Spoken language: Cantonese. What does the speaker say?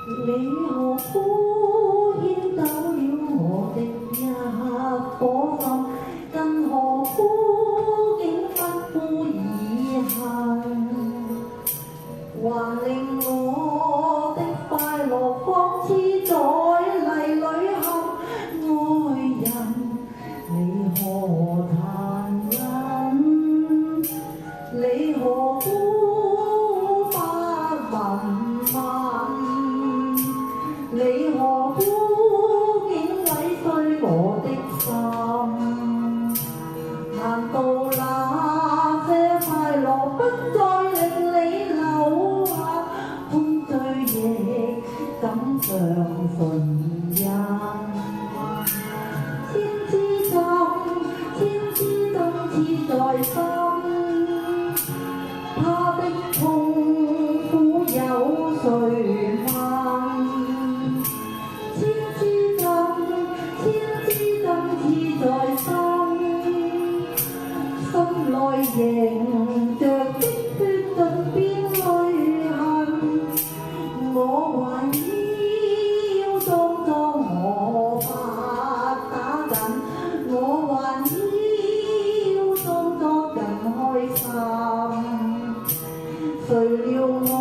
你何故牽走了我的一顆心，更何故竟不顧遺憾，還令我的快樂仿似在泥裏陷。愛人，你何殘忍？你何故不問問？你何故竟毀碎我的心？難道那些快樂不再令你留下痛醉，亦感上唇印？千枝針刺在心，他的痛苦有誰問？千枝針刺在心，心內凝着的血盡變淚痕。我還要裝作我不打緊，我還要裝作更開心。誰料我